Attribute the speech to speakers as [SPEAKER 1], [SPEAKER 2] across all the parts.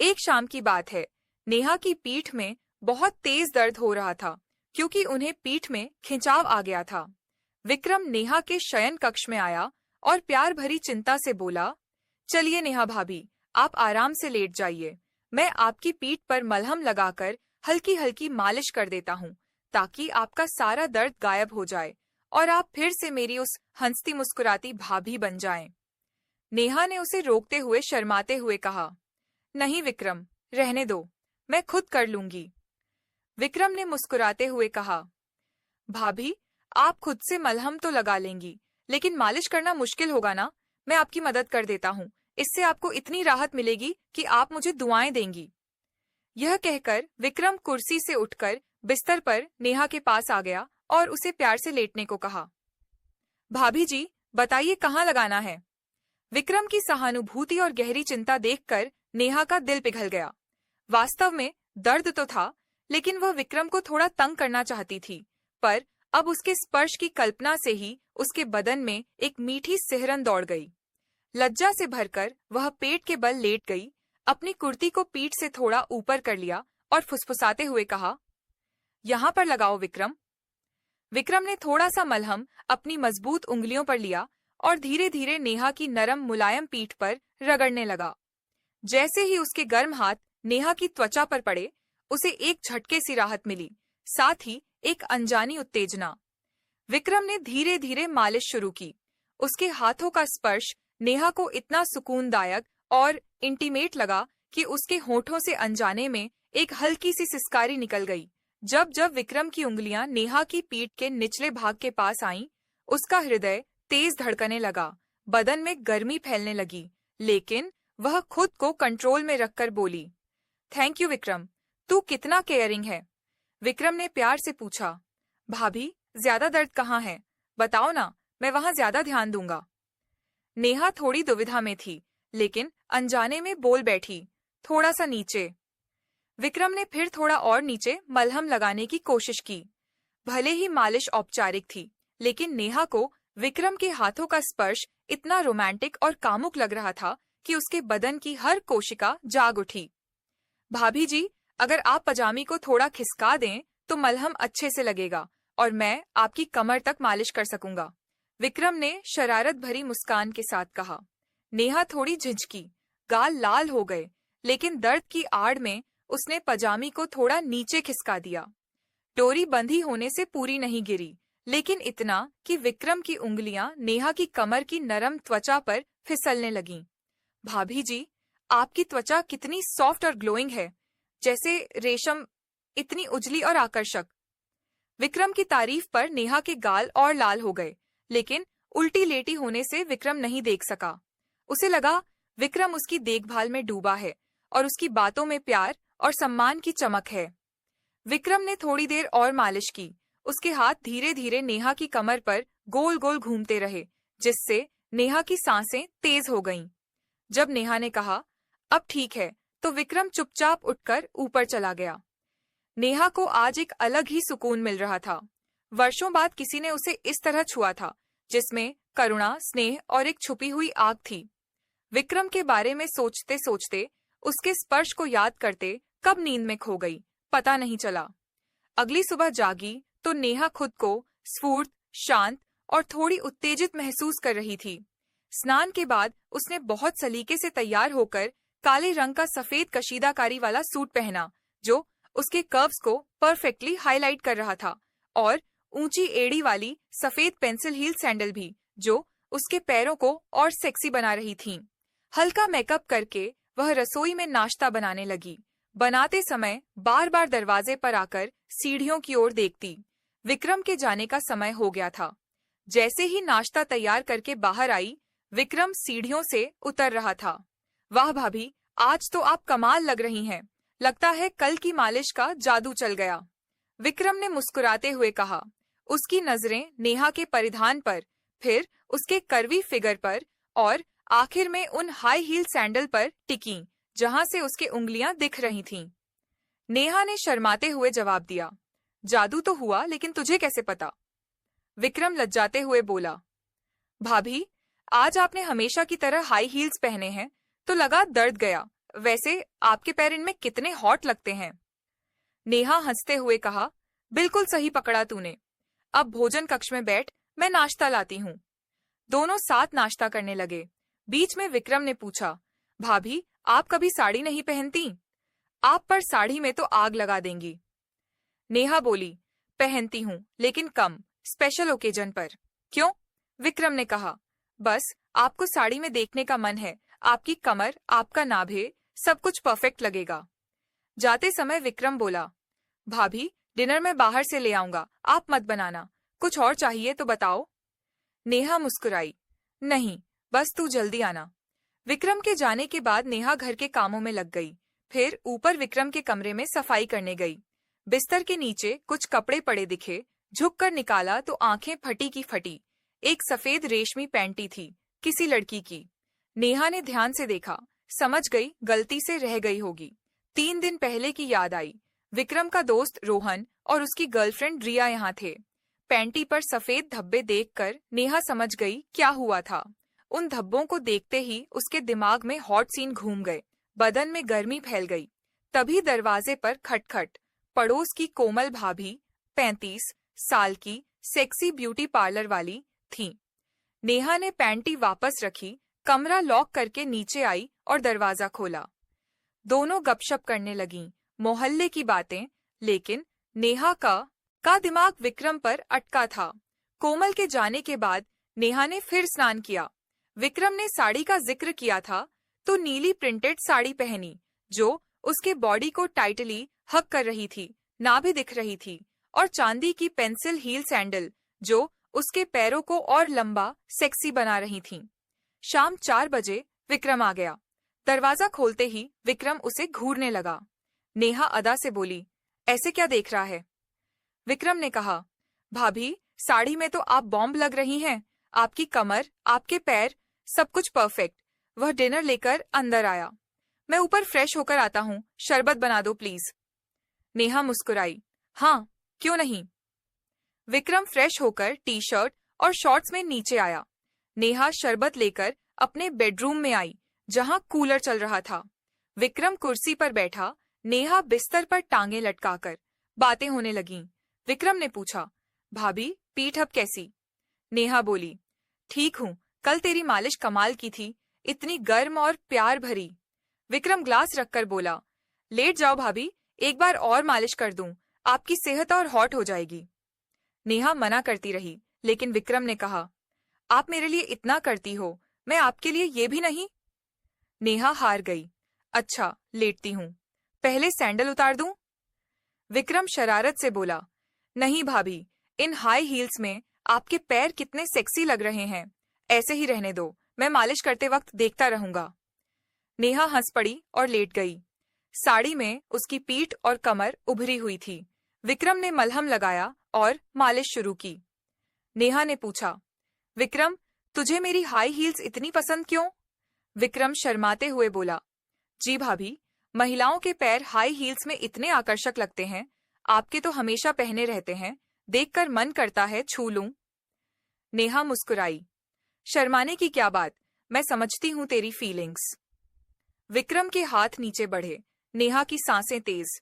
[SPEAKER 1] एक शाम की बात है। नेहा की पीठ में बहुत तेज दर्द हो रहा था क्योंकि उन्हें पीठ में खिंचाव आ गया था। विक्रम नेहा के शयन कक्ष में आया और प्यार भरी चिंता से बोला, चलिए नेहा भाभी, आप आराम से लेट जाइए। मैं आपकी पीठ पर मलहम लगाकर हल्की हल्की मालिश कर देता हूँ ताकि आपका सारा दर्द गायब हो जाए और आप फिर से मेरी उस हंसती मुस्कुराती भाभी बन जाएं। नेहा ने उसे रोकते हुए शर्माते हुए कहा, नहीं विक्रम, रहने दो, मैं खुद कर लूंगी। विक्रम ने मुस्कुराते हुए कहा, भाभी, आप खुद से मलहम तो लगा लेंगी, लेकिन मालिश करना मुश्किल होगा ना। मैं आपकी मदद कर देता हूँ। इससे आपको इतनी राहत मिलेगी कि आप मुझे दुआएं देंगी। यह कहकर विक्रम कुर्सी से उठकर बिस्तर पर नेहा के पास आ गया और उसे प्यार से लेटने को कहा। भाभी जी, बताइए कहाँ लगाना है। विक्रम की सहानुभूति और गहरी चिंता देखकर नेहा का दिल पिघल गया। वास्तव में दर्द तो था, लेकिन वह विक्रम को थोड़ा तंग करना चाहती थी, पर अब उसके स्पर्श की कल्पना से ही उसके बदन में एक मीठी सिहरन दौड़ गई। लज्जा से भरकर वह पेट के बल लेट गई, अपनी कुर्ती को पीठ से थोड़ा ऊपर कर लिया और फुसफुसाते हुए कहा, यहाँ पर लगाओ विक्रम। विक्रम ने थोड़ा सा मलहम अपनी मजबूत उंगलियों पर लिया और धीरे धीरे नेहा की नरम मुलायम पीठ पर रगड़ने लगा। जैसे ही उसके गर्म हाथ नेहा की त्वचा पर पड़े, उसे एक झटके सी राहत मिली, साथ ही एक अनजानी उत्तेजना। विक्रम ने धीरे धीरे मालिश शुरू की। उसके हाथों का स्पर्श नेहा को इतना सुकूनदायक और इंटीमेट लगा कि उसके होठों से अनजाने में एक हल्की सी सिसकारी निकल गई। जब जब विक्रम की उंगलियां नेहा की पीठ के निचले भाग के पास आईं, उसका हृदय तेज धड़कने लगा, बदन में गर्मी फैलने लगी, लेकिन वह खुद को कंट्रोल में रखकर बोली, थैंक यू विक्रम, तू कितना केयरिंग है। विक्रम ने प्यार से पूछा, भाभी, ज्यादा दर्द कहाँ है, बताओ ना, मैं वहां ज्यादा ध्यान दूंगा। नेहा थोड़ी दुविधा में थी, लेकिन अनजाने में बोल बैठी, थोड़ा सा नीचे। विक्रम ने फिर थोड़ा और नीचे मलहम लगाने की कोशिश की। भले ही मालिश औपचारिक थी, लेकिन नेहा को विक्रम के हाथों का स्पर्श इतना रोमांटिक और कामुक लग रहा था कि उसके बदन की हर कोशिका जाग उठी। भाभी जी, अगर आप पजामी को थोड़ा खिसका दें तो मलहम अच्छे से लगेगा और मैं आपकी कमर तक मालिश कर सकूंगा, विक्रम ने शरारत भरी मुस्कान के साथ कहा। नेहा थोड़ी झिझकी, गाल लाल हो गए, लेकिन दर्द की आड़ में उसने पजामी को थोड़ा नीचे खिसका दिया। डोरी बंधी होने से पूरी नहीं गिरी, लेकिन इतना कि विक्रम की उंगलियां नेहा की कमर की नरम त्वचा पर फिसलने लगीं। भाभी जी, आपकी त्वचा कितनी सॉफ्ट और ग्लोइंग है, जैसे रेशम, इतनी उजली और आकर्षक। विक्रम की तारीफ पर नेहा के गाल और लाल हो गए, लेकिन उल्टी लेटी होने से विक्रम नहीं देख सका। उसे लगा विक्रम उसकी देखभाल में डूबा है और उसकी बातों में प्यार और सम्मान की चमक है। विक्रम ने थोड़ी देर और मालिश की। उसके हाथ धीरे धीरे नेहा की कमर पर गोल गोल घूमते रहे, जिससे नेहा की सांसें तेज हो गईं। जब नेहा ने कहा, अब ठीक है, तो विक्रम चुपचाप उठकर ऊपर चला गया। नेहा को आज एक अलग ही सुकून मिल रहा था। वर्षों बाद किसी ने उसे इस तरह छुआ था, जिसमें करुणा, स्नेह और एक छुपी हुई आग थी। विक्रम के बारे में सोचते सोचते, उसके स्पर्श को याद करते कब नींद में खो गई, पता नहीं चला। अगली सुबह जागी तो नेहा खुद को स्फूर्त, शांत और थोड़ी उत्तेजित महसूस कर रही थी। स्नान के बाद उसने बहुत सलीके से तैयार होकर काले रंग का सफेद कशीदाकारी वाला सूट पहना, जो उसके कर्व्स को परफेक्टली हाईलाइट कर रहा था, और ऊंची एड़ी वाली सफेद पेंसिल हील सैंडल भी, जो उसके पैरों को और सेक्सी बना रही थीं। हल्का मेकअप करके वह रसोई में नाश्ता बनाने लगी। बनाते समय बार बार दरवाजे पर आकर सीढ़ियों की ओर देखती। विक्रम के जाने का समय हो गया था। जैसे ही नाश्ता तैयार करके बाहर आई, विक्रम सीढ़ियों से उतर रहा था। वाह भाभी, आज तो आप कमाल लग रही हैं। लगता है कल की मालिश का जादू चल गया, विक्रम ने मुस्कुराते हुए कहा। उसकी नजरें नेहा के परिधान पर, फिर उसके कर्वी फिगर पर और आखिर में उन हाई हील सैंडल पर टिकीं, जहां से उसके उंगलियां दिख रही थीं। नेहा ने शर्माते हुए जवाब दिया, जादू तो हुआ, लेकिन तुझे कैसे पता? विक्रम लज्जाते हुए बोला, भाभी, आज आपने हमेशा की तरह हाई हील्स पहने हैं, तो लगा दर्द गया, वैसे आपके पैर इनमें कितने हॉट लगते हैं। नेहा हंसते हुए कहा, बिल्कुल सही पकड़ा तूने। अब भोजन कक्ष में बैठ, मैं नाश्ता लाती हूँ। दोनों साथ नाश्ता करने लगे। बीच में विक्रम ने पूछा, भाभी आप कभी साड़ी नहीं पहनती? आप पर साड़ी में तो आग लगा देंगी। नेहा बोली, पहनती हूँ लेकिन कम, स्पेशल ओकेजन पर। क्यों? विक्रम ने कहा, बस आपको साड़ी में देखने का मन है। आपकी कमर, आपका नाभे, सब कुछ परफेक्ट लगेगा। जाते समय विक्रम बोला, भाभी डिनर मैं बाहर से ले आऊंगा, आप मत बनाना। कुछ और चाहिए तो बताओ। नेहा मुस्कुराई, नहीं बस तू जल्दी आना। विक्रम के जाने के बाद नेहा घर के कामों में लग गई। फिर ऊपर विक्रम के कमरे में सफाई करने गई। बिस्तर के नीचे कुछ कपड़े पड़े दिखे। झुककर निकाला तो आंखें फटी की फटी। एक सफेद रेशमी पैंटी थी, किसी लड़की की। नेहा ने ध्यान से देखा, समझ गई गलती से रह गई होगी। 3 दिन पहले की याद आई। विक्रम का दोस्त रोहन और उसकी गर्लफ्रेंड रिया यहाँ थे। पैंटी पर सफेद धब्बे देखकर नेहा समझ गई क्या हुआ था। उन धब्बों को देखते ही उसके दिमाग में हॉट सीन घूम गए, बदन में गर्मी फैल गई। तभी दरवाजे पर खटखट। पड़ोस की कोमल भाभी, 35 साल की, सेक्सी ब्यूटी पार्लर वाली थी। नेहा ने पैंटी वापस रखी, कमरा लॉक करके नीचे आई और दरवाजा खोला। दोनों गपशप करने लगीं, मोहल्ले की बातें। लेकिन नेहा का दिमाग विक्रम पर अटका था। कोमल के जाने के बाद नेहा ने फिर स्नान किया। विक्रम ने साड़ी का जिक्र किया था तो नीली प्रिंटेड साड़ी पहनी, जो उसके बॉडी को टाइटली हक कर रही थी, नाभि दिख रही थी, और चांदी की पेंसिल हील सैंडल जो उसके पैरों को और लंबा सेक्सी बना रही थीं। शाम 4 बजे विक्रम आ गया। दरवाजा खोलते ही विक्रम उसे घूरने लगा। नेहा अदा से बोली, ऐसे क्या देख रहा है? विक्रम ने कहा, भाभी साड़ी में तो आप बॉम्ब लग रही हैं। आपकी कमर, आपके पैर, सब कुछ परफेक्ट। वह डिनर लेकर अंदर आया। मैं ऊपर फ्रेश होकर आता हूँ, शरबत बना दो प्लीज। नेहा मुस्कुराई, हाँ क्यों नहीं। विक्रम फ्रेश होकर टी शर्ट और शॉर्ट्स में नीचे आया। नेहा शरबत लेकर अपने बेडरूम में आई, जहाँ कूलर चल रहा था। विक्रम कुर्सी पर बैठा, नेहा बिस्तर पर टांगे लटकाकर। बातें होने लगीं। विक्रम ने पूछा, भाभी पीठ अब कैसी? नेहा बोली, ठीक हूँ, कल तेरी मालिश कमाल की थी, इतनी गर्म और प्यार भरी। विक्रम ग्लास रखकर बोला, लेट जाओ भाभी, एक बार और मालिश कर दूं, आपकी सेहत और हॉट हो जाएगी। नेहा मना करती रही, लेकिन विक्रम ने कहा, आप मेरे लिए इतना करती हो, मैं आपके लिए ये भी नहीं। नेहा हार गई। अच्छा लेटती हूँ, पहले सैंडल उतार दूं? विक्रम शरारत से बोला, नहीं भाभी, इन हाई हील्स में आपके पैर कितने सेक्सी लग रहे हैं। ऐसे ही रहने दो, मैं मालिश करते वक्त देखता रहूंगा। नेहा हंस पड़ी और लेट गई। साड़ी में उसकी पीठ और कमर उभरी हुई थी। विक्रम ने मलहम लगाया और मालिश शुरू की। नेहा ने पूछा, विक्रम तुझे मेरी हाई हील्स इतनी पसंद क्यों? विक्रम शर्माते हुए बोला, जी भाभी, महिलाओं के पैर हाई हील्स में इतने आकर्षक लगते हैं। आपके तो हमेशा पहने रहते हैं, देखकर मन करता है छू लूं। नेहा मुस्कुराई, शर्माने की क्या बात, मैं समझती हूँ तेरी फीलिंग्स। विक्रम के हाथ नीचे बढ़े। नेहा की सांसें तेज।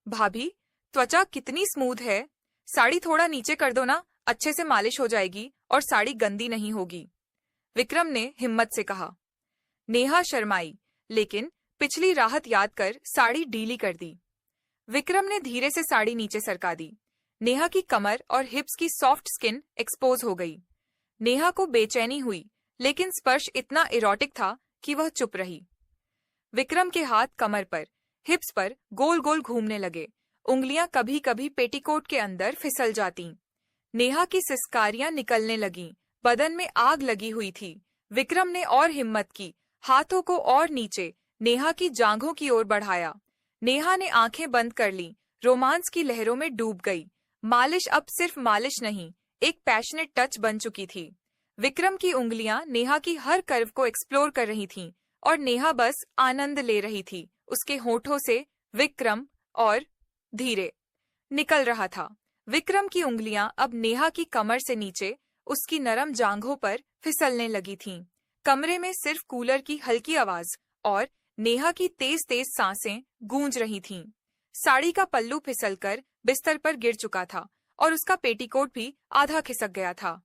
[SPEAKER 1] भाभी त्वचा कितनी स्मूथ है, साड़ी थोड़ा नीचे कर दो ना, अच्छे से मालिश हो जाएगी और साड़ी गंदी नहीं होगी। विक्रम ने हिम्मत से कहा। नेहा शर्माई, लेकिन पिछली राहत याद कर साड़ी ढीली कर दी। विक्रम ने धीरे से साड़ी नीचे सरका दी। नेहा की कमर और हिप्स की सॉफ्ट स्किन एक्सपोज हो गई। नेहा को बेचैनी हुई, लेकिन स्पर्श इतना इरोटिक था कि वह चुप रही। विक्रम के हाथ कमर पर, हिप्स पर गोल गोल घूमने लगे। उंगलियां कभी कभी पेटीकोट के अंदर फिसल जातीं। नेहा की सिसकारियां निकलने लगीं, बदन में आग लगी हुई थी। विक्रम ने और हिम्मत की, हाथों को और नीचे नेहा की जांघों की ओर बढ़ाया। नेहा ने आंखें बंद कर लीं, रोमांस की लहरों में डूब गई। मालिश अब सिर्फ मालिश नहीं, एक पैशनेट टच बन चुकी थी। विक्रम की उंगलियां नेहा की हर कर्व को एक्सप्लोर कर रही थीं और नेहा बस आनंद ले रही थी। उसके होठों से विक्रम और धीरे निकल रहा था। विक्रम की उंगलियां अब नेहा की कमर से नीचे उसकी नरम जांघों पर फिसलने लगी थीं। कमरे में सिर्फ कूलर की हल्की आवाज और नेहा की तेज तेज सांसें गूंज रही थीं। साड़ी का पल्लू फिसलकर बिस्तर पर गिर चुका था और उसका पेटीकोट भी आधा खिसक गया था।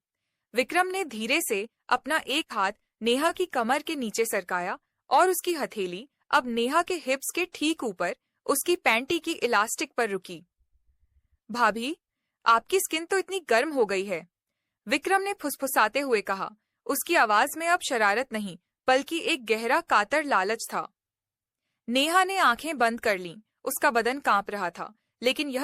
[SPEAKER 1] विक्रम ने धीरे से अपना एक हाथ नेहा की कमर के नीचे सरकाया और उसकी हथेली अब नेहा के हिप्स के ठीक ऊपर उसकी पैंटी की इलास्टिक पर रुकी। भाभी, आपकी स्किन तो इतनी गर्म हो गई है, विक्रम ने फुसफुसाते हुए कहा। उसकी आवाज में अब शरारत नहीं बल्कि एक गहरा कातर लालच था। नेहा ने आंखें बंद कर लीं। उसका बदन कांप रहा था, लेकिन यह